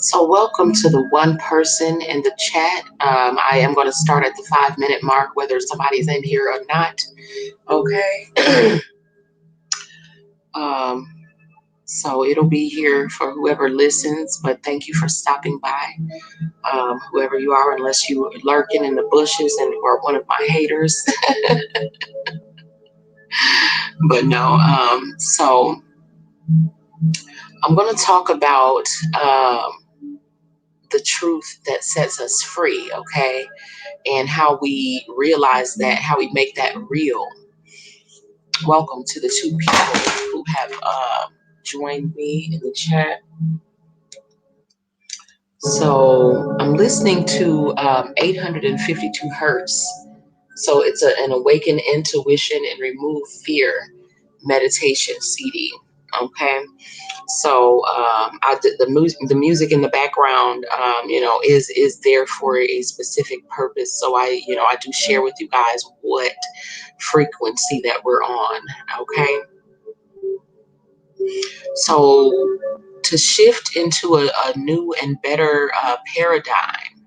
So welcome to the one person in the chat. I am going to start at the 5-minute mark, whether somebody's in here or not. Okay. um, so it'll be here for whoever listens, but thank you for stopping by. Whoever you are, unless you are lurking in the bushes and or one of my haters. But no, so I'm going to talk about the truth that sets us free, okay? And how we realize that, how we make that real. Welcome to the 2 people who have joined me in the chat. So I'm listening to 852 hertz. So it's an awaken intuition and remove fear meditation CD. Okay. So the music in the background, is there for a specific purpose. So I do share with you guys what frequency that we're on. Okay. So to shift into a new and better paradigm,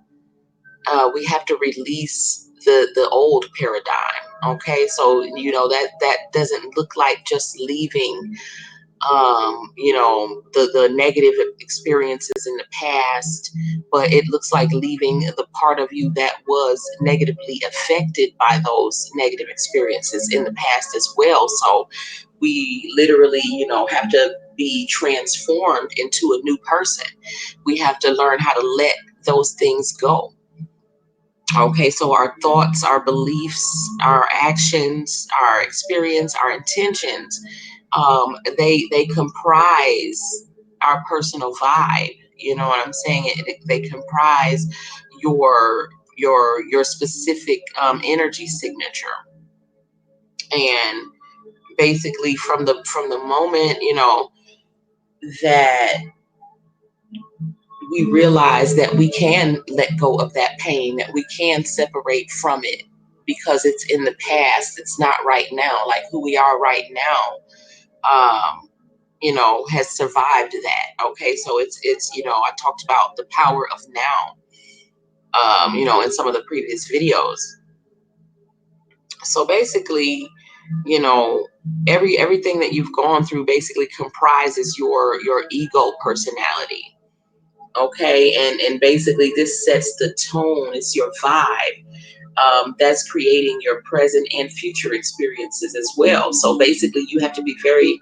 we have to release the old paradigm. Okay. So that doesn't look like just leaving the negative experiences in the past, but it looks like leaving the part of you that was negatively affected by those negative experiences in the past as well. So we literally, have to be transformed into a new person. We have to learn how to let those things go. Okay, so our thoughts, our beliefs, our actions, our experience, our intentions, they comprise our personal vibe. You know what I'm saying? They comprise your your specific energy signature. And basically, from the moment that we realize that we can let go of that pain, that we can separate from it because it's in the past, it's not right now. Like who we are right now, has survived that. Okay, so it's I talked about the power of now, in some of the previous videos. So basically, you know, everything that you've gone through basically comprises your ego personality. Okay, and basically this sets the tone. It's your vibe. That's creating your present and future experiences as well. So basically, you have to be very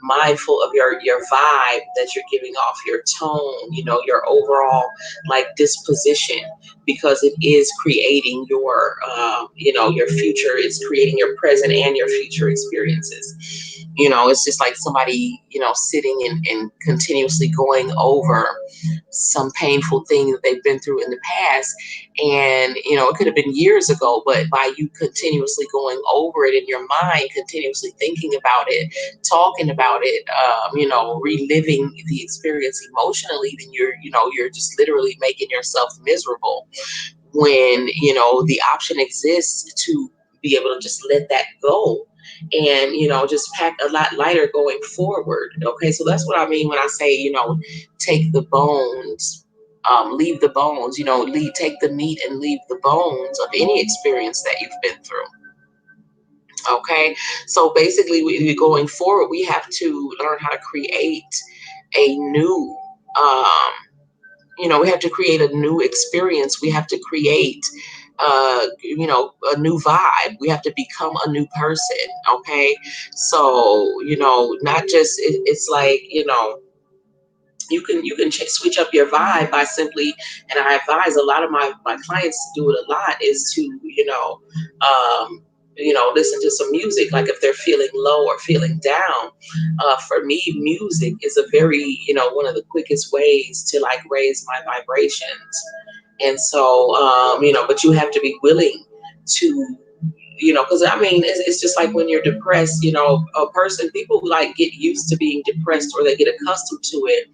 mindful of your vibe that you're giving off, your tone, your overall like disposition, because it is creating your future. It's creating your present and your future experiences. It's just like somebody sitting and continuously going over some painful thing that they've been through in the past. And it could have been years ago, but by you continuously going over it in your mind, continuously thinking about it, talking about it, reliving the experience emotionally, then you're just literally making yourself miserable, when the option exists to be able to just let that go, and just pack a lot lighter going forward. Okay, so that's what I mean when I say take the bones, leave the bones, take the meat and leave the bones of any experience that you've been through. Okay, so basically going forward, we have to learn how to create a new we have to create a new experience. We have to create a new vibe. We have to become a new person. Okay, so not just it's like you can switch up your vibe by simply, and I advise a lot of my clients to do it a lot, is to um listen to some music, like if they're feeling low or feeling down. For me, music is a very one of the quickest ways to like raise my vibrations. And so but you have to be willing to because I mean, it's just like when you're depressed, a person, people like get used to being depressed, or they get accustomed to it.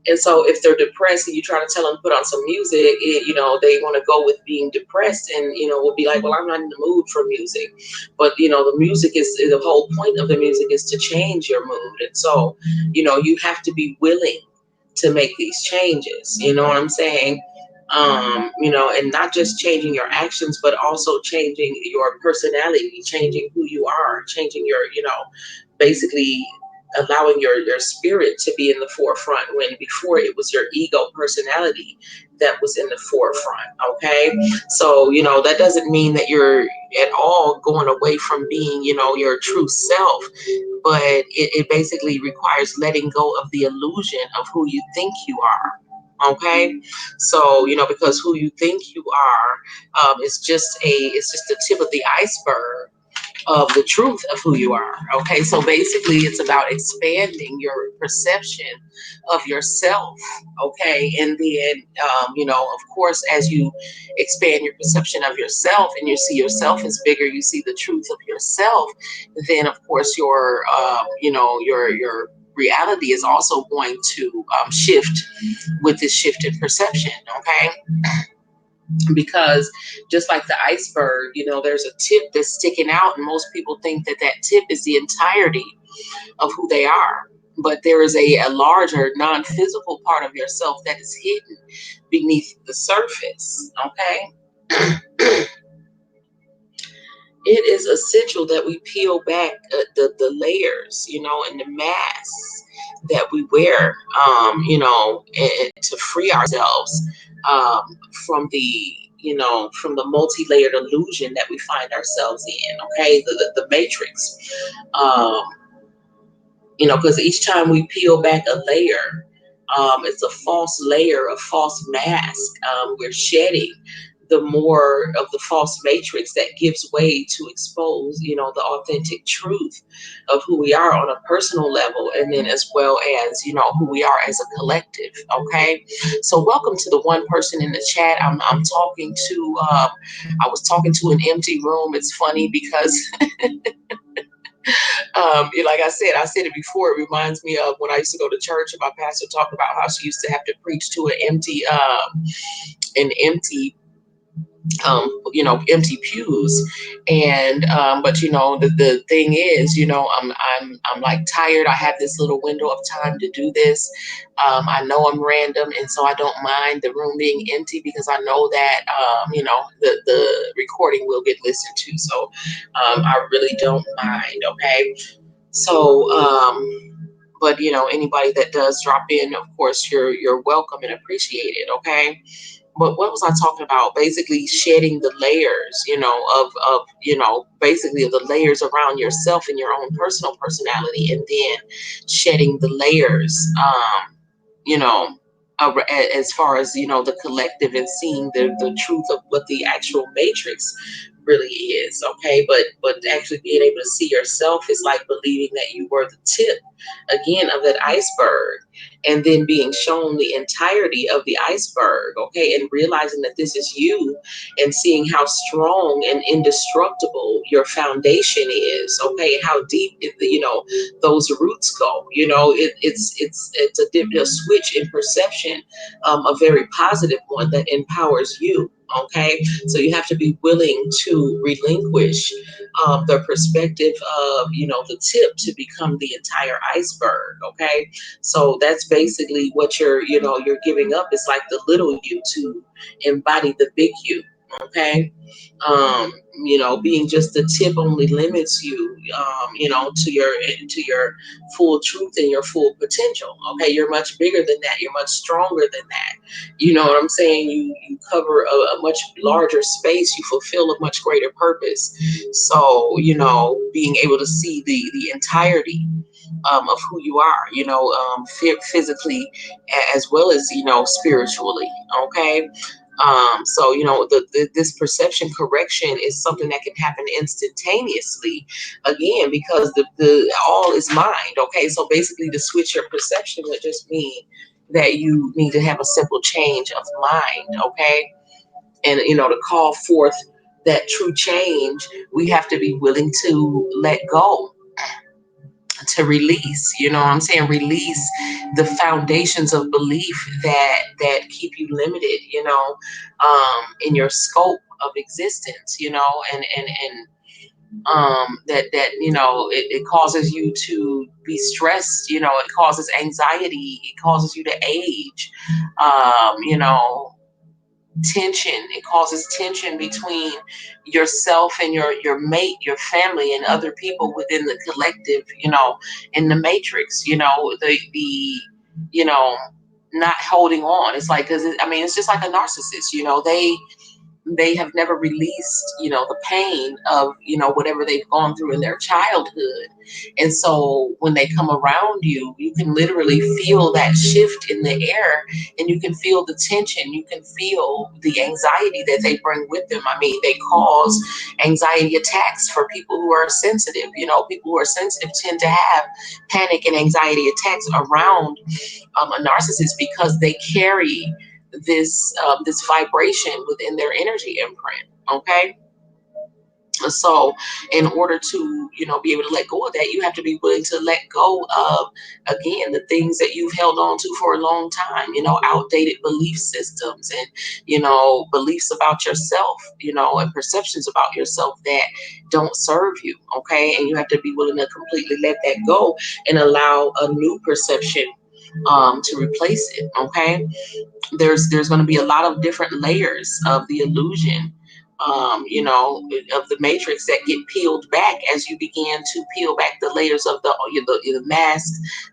And so if they're depressed and you try to tell them to put on some music, they want to go with being depressed, and, will be like, well, I'm not in the mood for music. But, the music the whole point of the music is to change your mood. And so, you have to be willing to make these changes. You know what I'm saying? And not just changing your actions, but also changing your personality, changing who you are, changing basically allowing your spirit to be in the forefront, when before it was your ego personality that was in the forefront. Okay, so that doesn't mean that you're at all going away from being your true self, but it basically requires letting go of the illusion of who you think you are. Okay, so because who you think you are it's just the tip of the iceberg of the truth of who you are. Okay, so basically it's about expanding your perception of yourself. Okay, and then of course, as you expand your perception of yourself and you see yourself as bigger, you see the truth of yourself, then of course your reality is also going to shift with this shift in perception. Okay, because just like the iceberg, there's a tip that's sticking out, and most people think that that tip is the entirety of who they are. But there is a larger non-physical part of yourself that is hidden beneath the surface. Okay, it is essential that we peel back the layers, and the masks that we wear, and to free ourselves um, from the multi-layered illusion that we find ourselves in. Okay, the matrix. Um, because each time we peel back a layer, it's a false layer, a false mask. We're shedding the more of the false matrix that gives way to expose, the authentic truth of who we are on a personal level, and then as well as, who we are as a collective. Okay. So welcome to the one person in the chat. I'm talking to, I was talking to an empty room. It's funny because like I said it before. It reminds me of when I used to go to church, and my pastor talked about how she used to have to preach to an empty empty pews. And but the thing is, I'm like tired. I have this little window of time to do this. I know I'm random, and so I don't mind the room being empty, because I know that the recording will get listened to. So I really don't mind. Okay. So but anybody that does drop in, of course, you're welcome and appreciated. Okay. But what was I talking about? Basically shedding the layers, basically the layers around yourself and your own personal personality, and then shedding the layers, you know, as far as, the collective, and seeing the truth of what the actual matrix really is. Okay. But actually being able to see yourself is like believing that you were the tip again of that iceberg, and then being shown the entirety of the iceberg. Okay. And realizing that this is you, and seeing how strong and indestructible your foundation is. Okay. How deep those roots go. It's a switch in perception, a very positive one that empowers you. Okay. So you have to be willing to relinquish the perspective of, the tip, to become the entire iceberg. Okay. So that's basically what you're giving up. It's like the little you to embody the big you. Okay. um Being just the tip only limits you, to your full truth and your full potential. Okay. You're much bigger than that. You're much stronger than that. You know what I'm saying? You cover a much larger space. You fulfill a much greater purpose. So, being able to see the entirety of who you are, physically, as well as, spiritually. Okay. So, this perception correction is something that can happen instantaneously, again, because the all is mind. Okay. So basically, to switch your perception would just mean that you need to have a simple change of mind. Okay. And, to call forth that true change, we have to be willing to let go, to release, what I'm saying, release the foundations of belief that keep you limited, in your scope of existence, and that it causes you to be stressed. It causes anxiety, it causes you to age, tension. It causes tension between yourself and your mate, your family, and other people within the collective, in the matrix. You know not holding on. It's like, because it's just like a narcissist. They have never released, the pain of, whatever they've gone through in their childhood. And so when they come around you, you can literally feel that shift in the air, and you can feel the tension. You can feel the anxiety that they bring with them. They cause anxiety attacks for people who are sensitive. People who are sensitive tend to have panic and anxiety attacks around a narcissist, because they carry this vibration within their energy imprint. Okay. So in order to, be able to let go of that, you have to be willing to let go of, again, the things that you've held on to for a long time, outdated belief systems, and, beliefs about yourself, and perceptions about yourself that don't serve you. Okay. And you have to be willing to completely let that go, and allow a new perception to replace it. Okay. There's going to be a lot of different layers of the illusion, of the matrix that get peeled back as you begin to peel back the layers of the mask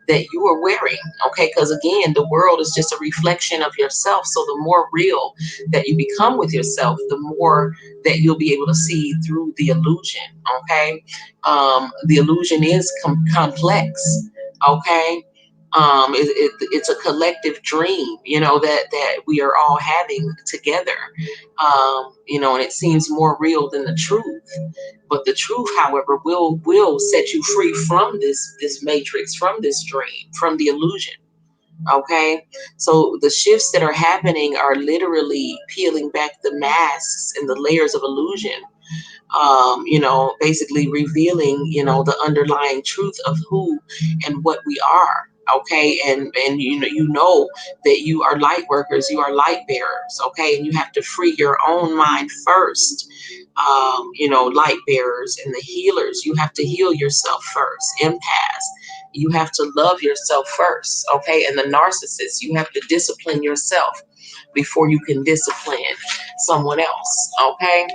that you are wearing. Okay, because again, the world is just a reflection of yourself. So the more real that you become with yourself, the more that you'll be able to see through the illusion. Okay, the illusion is complex. Okay. It's a collective dream, that we are all having together, and it seems more real than the truth. But the truth, however, will set you free from this matrix, from this dream, from the illusion. Okay, so the shifts that are happening are literally peeling back the masks and the layers of illusion, basically revealing, the underlying truth of who and what we are. Okay, and you know that you are light workers, you are light bearers. Okay, and you have to free your own mind first. Light bearers and the healers, you have to heal yourself first. Empaths, you have to love yourself first. Okay, and the narcissists, you have to discipline yourself before you can discipline someone else. Okay,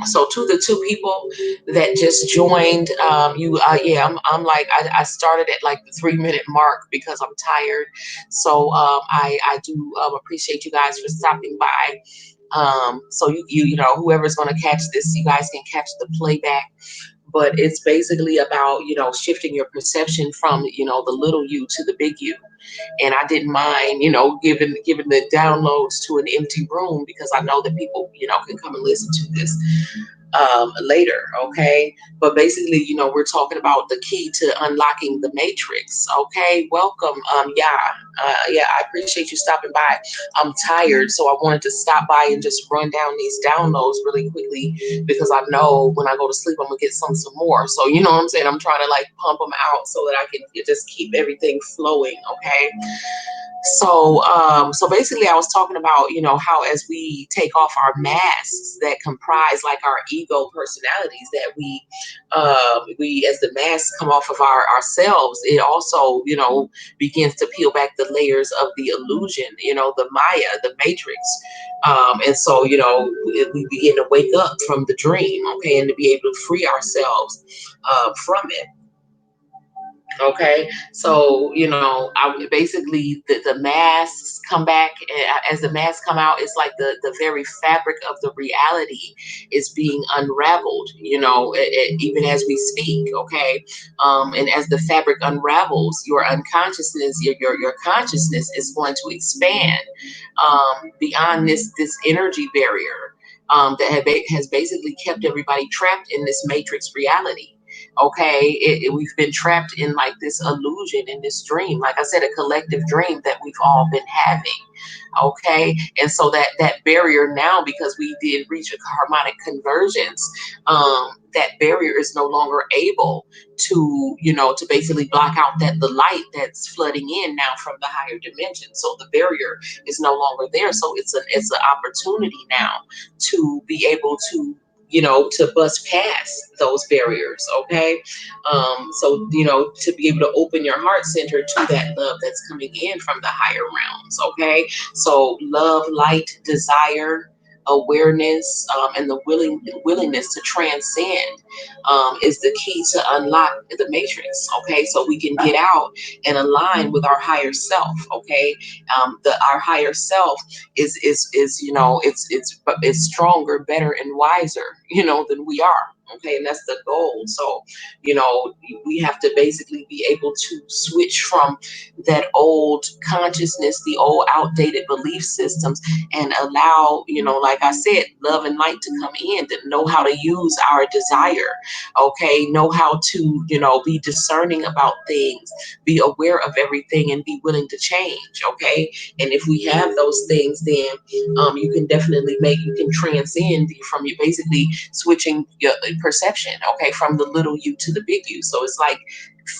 so to the two people that just joined, yeah, I'm like, I started at like the 3 minute mark because I'm tired. So I do appreciate you guys for stopping by. So whoever's going to catch this, you guys can catch the playback. But it's basically about, shifting your perception from, the little you to the big you. And I didn't mind, giving the downloads to an empty room, because I know that people, can come and listen to this later. Okay, but basically, we're talking about the key to unlocking the matrix. Okay, welcome. Yeah, I appreciate you stopping by. I'm tired, so I wanted to stop by and just run down these downloads really quickly, because I know when I go to sleep I'm gonna get some more. So you know what I'm saying, I'm trying to like pump them out so that I can just keep everything flowing. Okay, so basically, I was talking about, how as we take off our masks that comprise like our ego personalities, that we as the masks come off of ourselves, it also, begins to peel back the layers of the illusion, the Maya, the Matrix. And so, we begin to wake up from the dream, okay, and to be able to free ourselves from it. Okay, so I basically the masks come back. As the masks come out, it's like the very fabric of the reality is being unraveled. Even as we speak. Okay, and as the fabric unravels, your unconsciousness, your consciousness is going to expand beyond this energy barrier that has basically kept everybody trapped in this matrix reality. Okay, we've been trapped in like this illusion, in this dream, like I said, a collective dream that we've all been having. Okay, and so that barrier now, because we did reach a harmonic convergence, that barrier is no longer able to basically block out that the light that's flooding in now from the higher dimension. So the barrier is no longer there, so it's an opportunity now to be able to bust past those barriers. Okay, to be able to open your heart center to that love that's coming in from the higher realms. Okay, so love, light, desire, awareness, and the willingness to transcend is the key to unlock the matrix. Okay, so we can get out and align with our higher self. Okay, our higher self is it's stronger, better, and wiser, than we are. Okay, and that's the goal. So, we have to basically be able to switch from that old consciousness, the old outdated belief systems, and allow, like I said, love and light to come in, to know how to use our desire. Okay, know how to, be discerning about things, be aware of everything, and be willing to change. Okay, and if we have those things, then you can definitely you can transcend from you, basically switching your perception, okay, from the little you to the big you. So it's like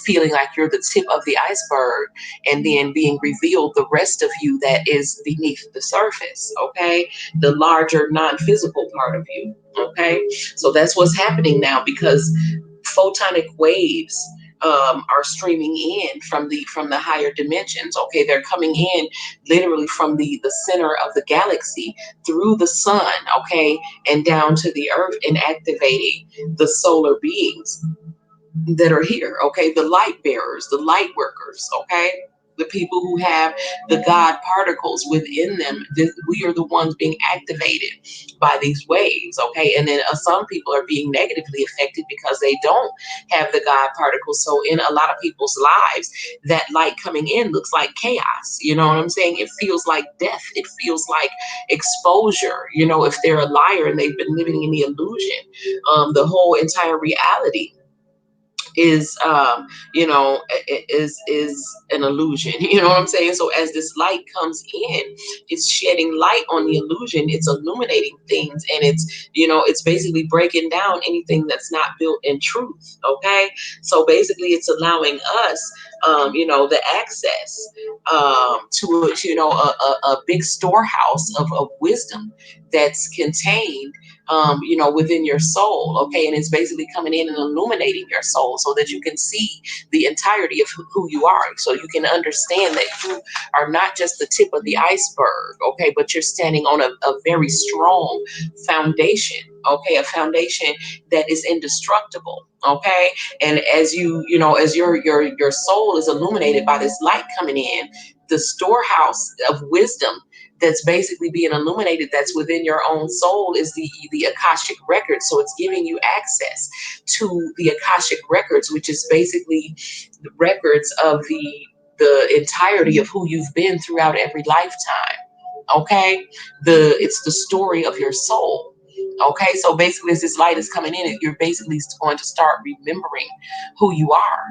feeling like you're the tip of the iceberg, and then being revealed the rest of you that is beneath the surface. Okay, the larger non-physical part of you. Okay, so that's what's happening now, because photonic waves are streaming in from the higher dimensions. Okay, they're coming in literally from the center of the galaxy through the sun. Okay, and down to the earth and activating the solar beings that are here. Okay, the light bearers, the light workers. Okay, the people who have the God particles within them. We are the ones being activated by these waves. Okay, and then some people are being negatively affected because they don't have the God particles. So in a lot of people's lives, that light coming in looks like chaos. You know what I'm saying? It feels like death. It feels like exposure. You know, if they're a liar and they've been living in the illusion, the whole entire reality is is an illusion. You know what I'm saying? So as this light comes in, it's shedding light on the illusion, it's illuminating things, and it's basically breaking down anything that's not built in truth. Okay, so basically it's allowing us the access to a big storehouse of wisdom that's contained within your soul. Okay, and it's basically coming in and illuminating your soul so that you can see the entirety of who you are, so you can understand that you are not just the tip of the iceberg. Okay, but you're standing on a very strong foundation. Okay, a foundation that is indestructible. Okay, and as as your soul is illuminated by this light coming in, the storehouse of wisdom that's basically being illuminated, that's within your own soul, is the Akashic Records. So it's giving you access to the Akashic Records, which is basically the records of the entirety of who you've been throughout every lifetime. Okay, it's the story of your soul. Okay, so basically as this light is coming in, you're basically going to start remembering who you are.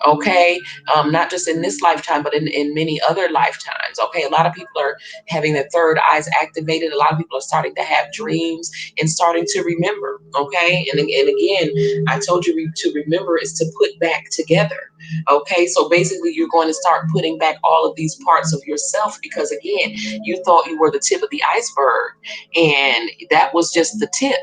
Okay, not just in this lifetime, but in many other lifetimes. Okay, a lot of people are having their third eyes activated. A lot of people are starting to have dreams and starting to remember. Okay, and again, I told you to remember is to put back together. Okay, so basically you're going to start putting back all of these parts of yourself, because again, you thought you were the tip of the iceberg, and that was just the tip.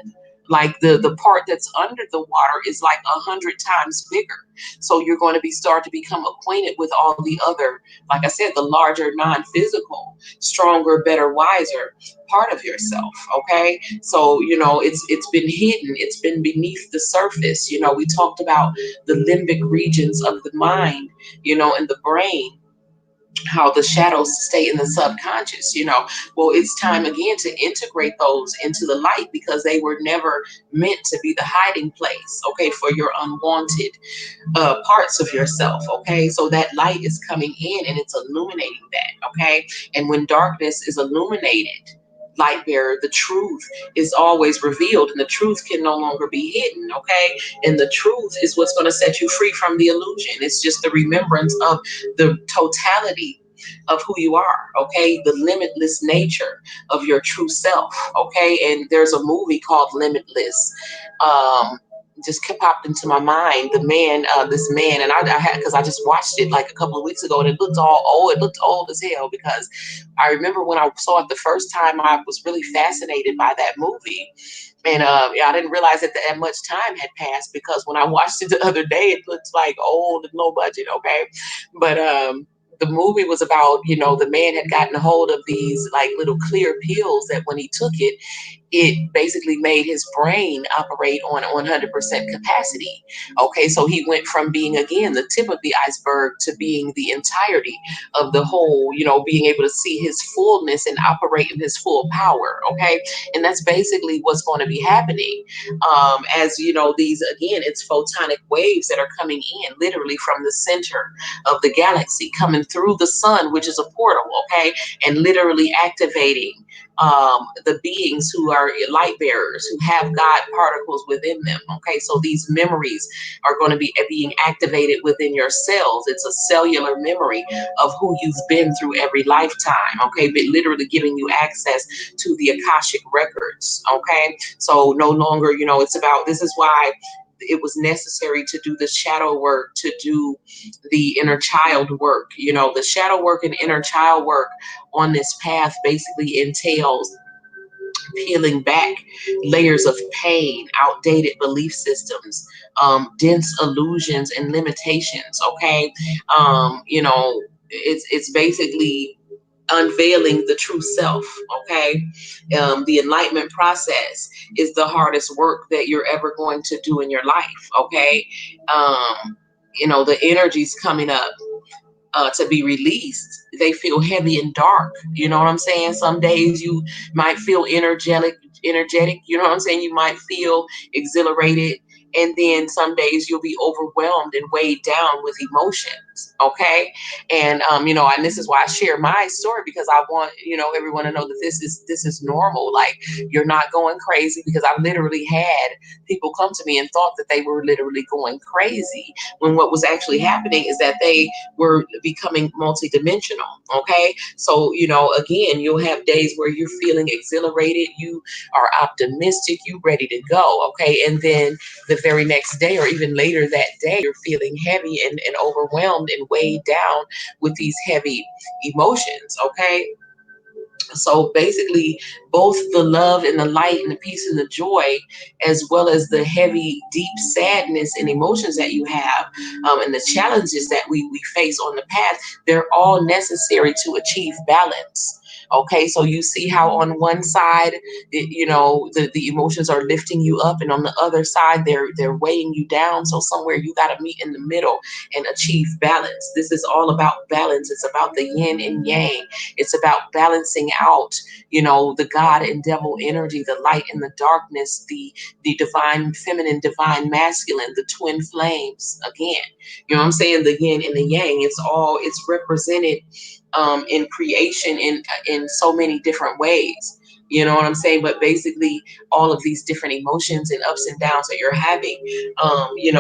Like the part that's under the water is like 100 times bigger. So you're going to start to become acquainted with all the other, like I said, the larger non-physical, stronger, better, wiser part of yourself. Okay, so it's been hidden, it's been beneath the surface. We talked about the limbic regions of the mind, and the brain, how the shadows stay in the subconscious. Well, it's time again to integrate those into the light, because they were never meant to be the hiding place, okay, for your unwanted parts of yourself. Okay, so that light is coming in and it's illuminating that. Okay, and when darkness is illuminated, light bearer, the truth is always revealed, and the truth can no longer be hidden. Okay, and the truth is what's going to set you free from the illusion. It's just the remembrance of the totality of who you are. Okay, the limitless nature of your true self. Okay, and there's a movie called Limitless. Just popped into my mind. This man, and I had, because I just watched it like a couple of weeks ago, and it looked all old. It looked old as hell, because I remember when I saw it the first time, I was really fascinated by that movie. And yeah, I didn't realize that much time had passed, because when I watched it the other day, it looked like old and low budget. Okay, but the movie was about, the man had gotten a hold of these like little clear pills that when he took it, it basically made his brain operate on 100% capacity. Okay, so he went from being, again, the tip of the iceberg to being the entirety of the whole, being able to see his fullness and operate in his full power. Okay, and that's basically what's going to be happening. As these, again, it's photonic waves that are coming in literally from the center of the galaxy, coming through the sun, which is a portal. Okay, and literally activating the beings who are light bearers, who have God particles within them. Okay, so these memories are going to be being activated within your cells. It's a cellular memory of who you've been through every lifetime. Okay, but literally giving you access to the Akashic Records. Okay, so no longer, it's about, this is why it was necessary to do the shadow work, to do the inner child work. The shadow work and inner child work on this path basically entails peeling back layers of pain, outdated belief systems, dense illusions and limitations. Okay, it's basically unveiling the true self. Okay, the enlightenment process is the hardest work that you're ever going to do in your life. Okay, the energy's coming up to be released. They feel heavy and dark. You know what I'm saying? Some days you might feel energetic. You know what I'm saying? You might feel exhilarated. And then some days you'll be overwhelmed and weighed down with emotions. Okay. And this is why I share my story, because I want, everyone to know that this is normal. Like, you're not going crazy, because I literally had people come to me and thought that they were literally going crazy, when what was actually happening is that they were becoming multidimensional. Okay. So, again, you'll have days where you're feeling exhilarated, you are optimistic, you ready to go. Okay. And then the very next day, or even later that day, you're feeling heavy and overwhelmed and weighed down with these heavy emotions. Okay. So basically, both the love and the light and the peace and the joy, as well as the heavy, deep sadness and emotions that you have, and the challenges that we face on the path, they're all necessary to achieve balance. Okay, so you see how on one side, the emotions are lifting you up, and on the other side, they're weighing you down. So somewhere you got to meet in the middle and achieve balance. This is all about balance. It's about the yin and yang. It's about balancing out, the God and devil energy, the light and the darkness, the divine feminine, divine masculine, the twin flames. Again, you know what I'm saying? The yin and the yang. It's represented in creation in so many different ways. You know what I'm saying? But basically, all of these different emotions and ups and downs that you're having, you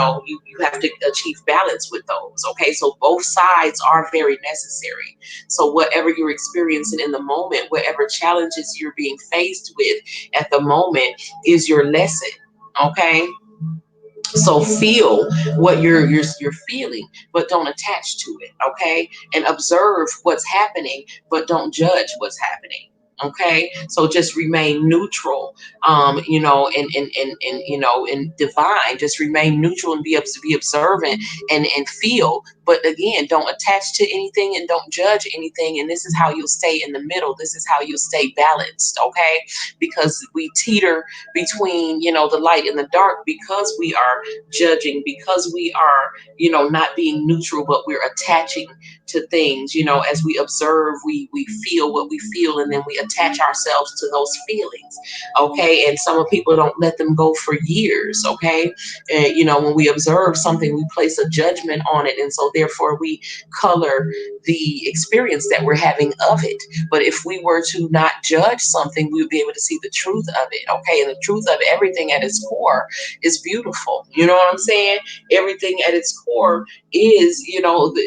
have to achieve balance with those. Okay, so both sides are very necessary. So whatever you're experiencing in the moment, whatever challenges you're being faced with at the moment, is your lesson. Okay, so feel what you're feeling, but don't attach to it. Okay, and observe what's happening, but don't judge what's happening. Okay, so just remain neutral, and divine. Just remain neutral and be observant and feel. But again, don't attach to anything and don't judge anything. And this is how you'll stay in the middle. This is how you'll stay balanced. Okay, because we teeter between the light and the dark, because we are judging, because we are not being neutral, but we're attaching to things. As we observe, we feel what we feel, and then we attach ourselves to those feelings. Okay, and some people don't let them go for years. Okay, and when we observe something, we place a judgment on it, and so therefore we color the experience that we're having of it. But if we were to not judge something, we would be able to see the truth of it. Okay, and the truth of everything at its core is beautiful. You know what I'm saying? Everything at its core is,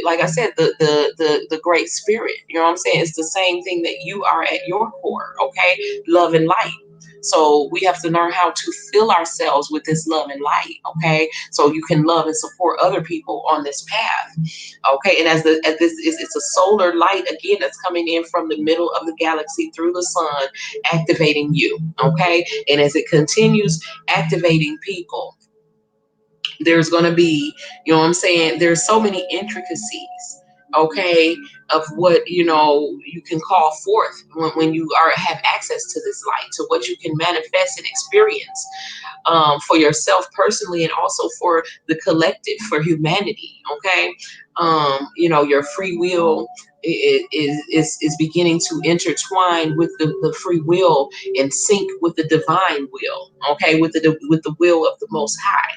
like I said, the great spirit. You know what I'm saying? It's the same thing that you are at your core. Okay, love and light. So we have to learn how to fill ourselves with this love and light. Okay, so you can love and support other people on this path. Okay, and as this is, it's a solar light again that's coming in from the middle of the galaxy through the sun, activating you. Okay, and as it continues activating people, there's going to be, what I'm saying, there's so many intricacies, okay, of what you can call forth when you are have access to this light, to what you can manifest and experience, for yourself personally, and also for the collective, for humanity. Okay, your free will is beginning to intertwine with the free will and sync with the divine will. Okay, with the will of the Most High.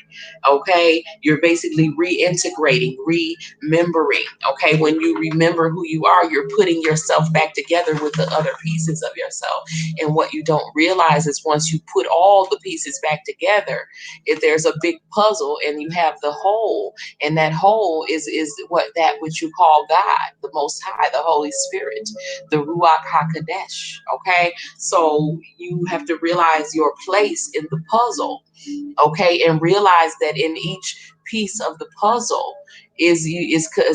Okay, you're basically reintegrating, remembering. Okay, when you remember who you are, you're putting yourself back together with the other pieces of yourself. And what you don't realize is, once you put all the pieces back together, if there's a big puzzle and you have the whole, and that whole is that which you call God, the Most High, the Holy Spirit, the Ruach HaKodesh. Okay, so you have to realize your place in the puzzle. Okay, and realize that in each piece of the puzzle is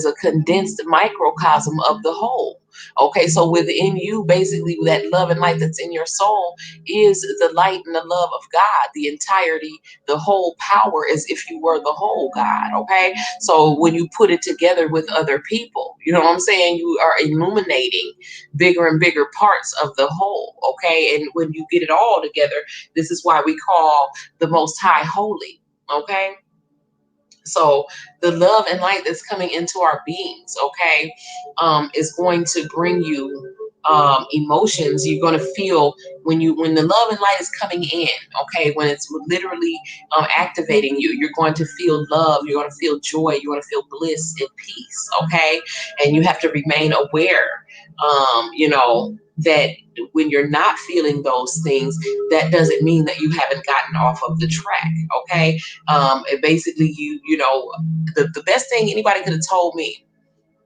a condensed microcosm of the whole. Okay, so within you, basically, that love and light that's in your soul is the light and the love of God, the entirety, the whole power, as if you were the whole God. Okay, so when you put it together with other people, you know what I'm saying, you are illuminating bigger and bigger parts of the whole. Okay, and when you get it all together, this is why we call the Most High holy. Okay, so the love and light that's coming into our beings, okay, is going to bring you emotions. You're going to feel when the love and light is coming in, okay, when it's literally activating you, you're going to feel love, you're going to feel joy, you're going to feel bliss and peace, okay, and you have to remain aware, that when you're not feeling those things, that doesn't mean that you haven't gotten off of the track, okay. And basically, the best thing anybody could have told me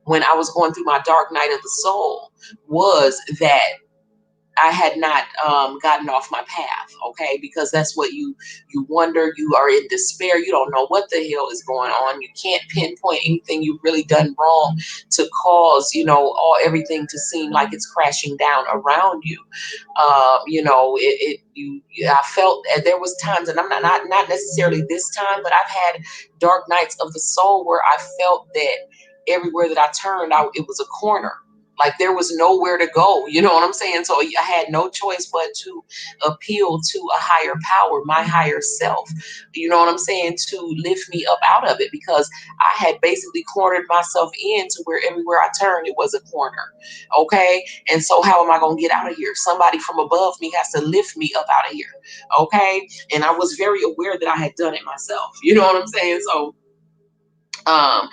when I was going through my dark night of the soul was that I had not gotten off my path, okay? Because that's what you wonder. You are in despair. You don't know what the hell is going on. You can't pinpoint anything you've really done wrong to cause, all everything to seem like it's crashing down around you. I felt, and there was times, and I'm not necessarily this time, but I've had dark nights of the soul where I felt that everywhere that I turned, it was a corner. Like there was nowhere to go, you know what I'm saying? So I had no choice but to appeal to a higher power, my higher self, you know what I'm saying, to lift me up out of it, because I had basically cornered myself into where everywhere I turned, it was a corner. Okay. And so how am I going to get out of here? Somebody from above me has to lift me up out of here. Okay. And I was very aware that I had done it myself. You know what I'm saying? So um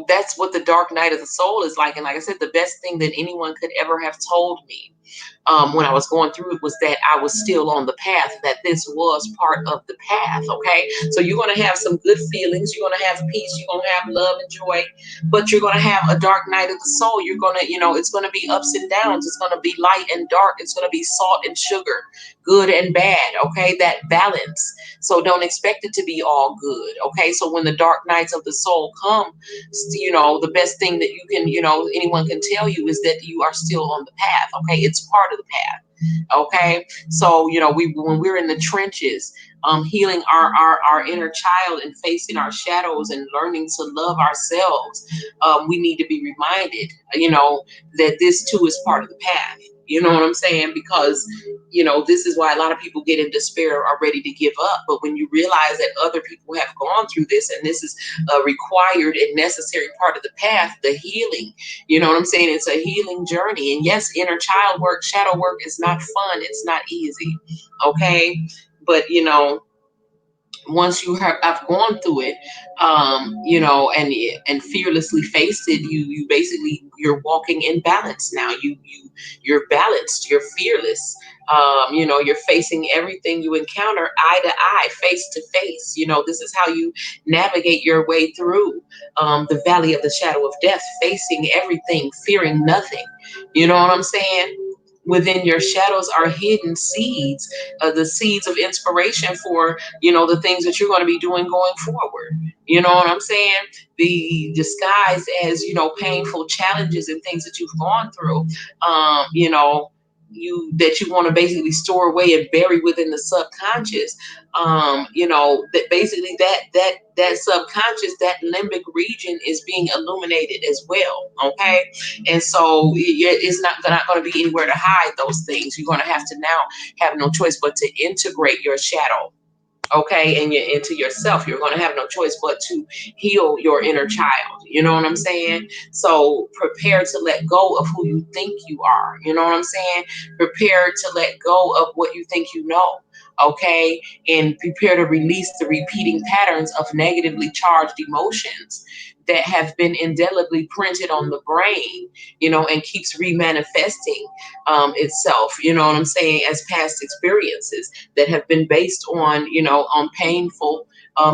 that's what the dark night of the soul is like. And like I said, the best thing that anyone could ever have told me when I was going through it was that I was still on the path, that this was part of the path. Okay. So you're going to have some good feelings. You're going to have peace. You're going to have love and joy, but you're going to have a dark night of the soul. You're going to, it's going to be ups and downs. It's going to be light and dark. It's going to be salt and sugar, good and bad. Okay. That balance. So don't expect it to be all good. Okay. So when the dark nights of the soul come, the best thing that anyone can tell you is that you are still on the path. Okay. It's part of the path. Okay. So, when we're in the trenches, healing our inner child and facing our shadows and learning to love ourselves, we need to be reminded, that this too is part of the path. You know what I'm saying? Because, this is why a lot of people get in despair, are ready to give up. But when you realize that other people have gone through this, and this is a required and necessary part of the path, the healing, you know what I'm saying? It's a healing journey. And yes, inner child work, shadow work is not fun. It's not easy. Okay. But, once I've gone through it, and fearlessly faced it, you basically, you're walking in balance now. You're balanced, you're fearless. You're facing everything you encounter eye to eye, face to face. This is how you navigate your way through the valley of the shadow of death, facing everything, fearing nothing. You know what I'm saying? Within your shadows are hidden seeds, the seeds of inspiration for, the things that you're going to be doing going forward. You know what I'm saying? The disguised as, painful challenges and things that you've gone through, that you want to basically store away and bury within the subconscious. That basically that subconscious, that limbic region is being illuminated as well. Okay. And so it's not going to be anywhere to hide those things. You're going to have to now have no choice but to integrate your shadow, okay, and into yourself. You're going to have no choice but to heal your inner child. You know what I'm saying? So prepare to let go of who you think you are. You know what I'm saying? Prepare to let go of what you think you know. Okay, and prepare to release the repeating patterns of negatively charged emotions that have been indelibly printed on the brain, and keeps remanifesting itself, you know what I'm saying, as past experiences that have been based on, on painful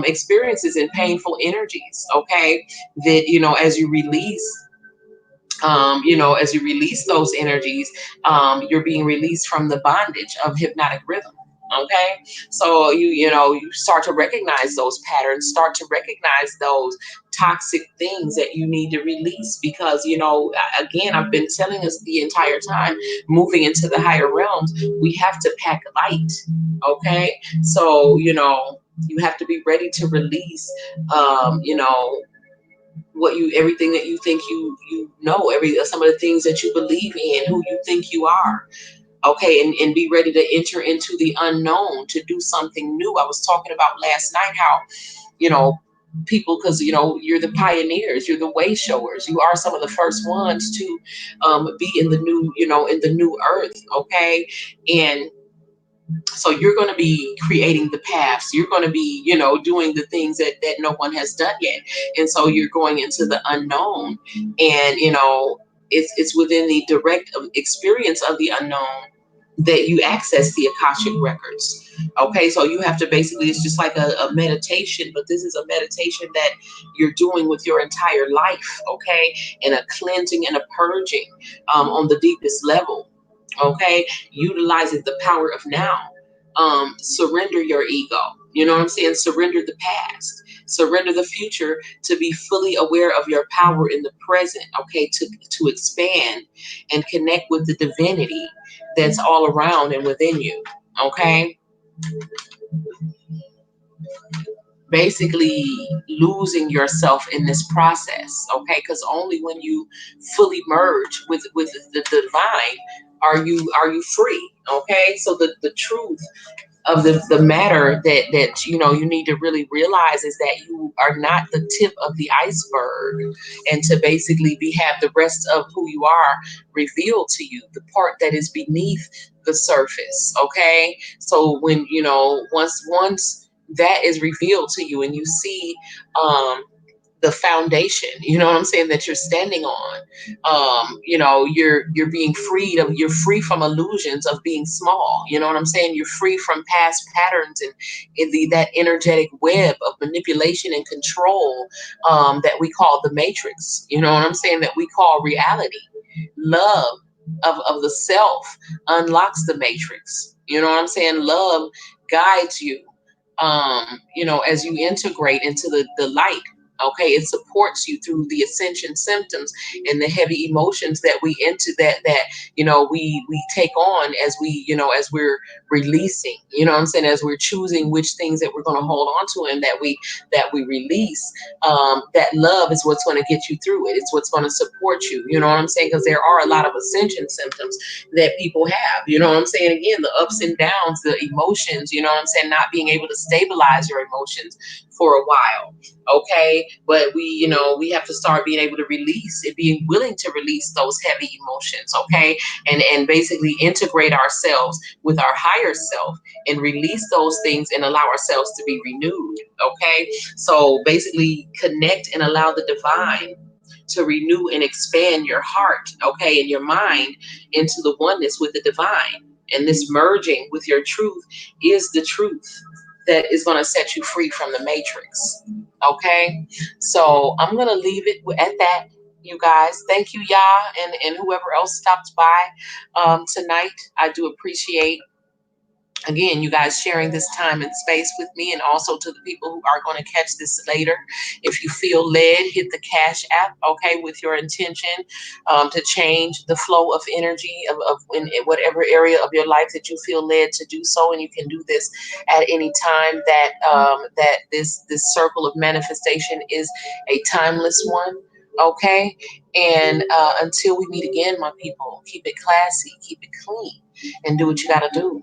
experiences and painful energies. Okay, that, as you release, as you release those energies, you're being released from the bondage of hypnotic rhythm. Okay, so you start to recognize those patterns, start to recognize those toxic things that you need to release, because again, I've been telling us the entire time, moving into the higher realms, we have to pack light. Okay, so you have to be ready to release, what you everything that you think every some of the things that you believe in, who you think you are. Okay, and be ready to enter into the unknown, to do something new. I was talking about last night how you know people, because you're the pioneers, you're the way showers, you are some of the first ones to be in the new, in the new earth. Okay, and so you're going to be creating the paths, you're going to be doing the things that no one has done yet, and so you're going into the unknown. And it's within the direct experience of the unknown that you access the Akashic records. Okay, so you have to basically, it's just like a meditation, but this is a meditation that you're doing with your entire life. Okay, and a cleansing and a purging on the deepest level. Okay, utilizing the power of now. Surrender your ego. You know what I'm saying? Surrender the past. Surrender the future, to be fully aware of your power in the present. Okay, to expand and connect with the divinity that's all around and within you. Okay, basically losing yourself in this process. Okay, because only when you fully merge with the divine are you free. Okay, so the truth of the matter that you need to really realize is that you are not the tip of the iceberg, and to basically have the rest of who you are revealed to you, the part that is beneath the surface. Okay, so when once that is revealed to you, and you see the foundation, you know what I'm saying, that you're standing on, you're being freed of you're free from illusions of being small. You know what I'm saying? You're free from past patterns, and that energetic web of manipulation and control, that we call the matrix. You know what I'm saying? That we call reality. Love of the self unlocks the matrix. You know what I'm saying? Love guides you, as you integrate into the light. Okay, it supports you through the ascension symptoms and the heavy emotions that we into that we take on, as as we're releasing. You know what I'm saying? As we're choosing which things that we're going to hold on to, and that we release. That love is what's going to get you through it. It's what's going to support you. You know what I'm saying? Because there are a lot of ascension symptoms that people have. You know what I'm saying? Again, the ups and downs, the emotions. You know what I'm saying? Not being able to stabilize your emotions for a while. Okay, but we have to start being able to release it, being willing to release those heavy emotions. Okay, and basically integrate ourselves with our higher self, and release those things, and allow ourselves to be renewed. Okay, so basically connect and allow the divine to renew and expand your heart, okay, and your mind into the oneness with the divine. And this merging with your truth is the truth that is going to set you free from the matrix. Okay, so I'm going to leave it at that. You guys, thank you, Yah, and whoever else stopped by tonight. I do appreciate, again, you guys sharing this time and space with me, and also to the people who are going to catch this later. If you feel led, hit the Cash App, okay, with your intention to change the flow of energy of in whatever area of your life that you feel led to do so. And you can do this at any time. That this circle of manifestation is a timeless one. Okay, and until we meet again, my people, keep it classy, keep it clean, and do what you got to do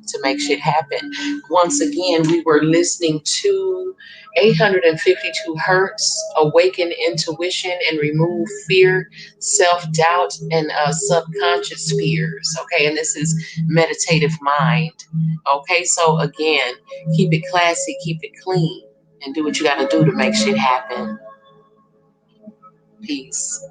to make shit happen. Once again, we were listening to 852 Hertz, Awaken Intuition and Remove Fear, Self Doubt, and Subconscious Fears. Okay, and this is Meditative Mind. Okay, so again, keep it classy, keep it clean, and do what you got to do to make shit happen. Peace.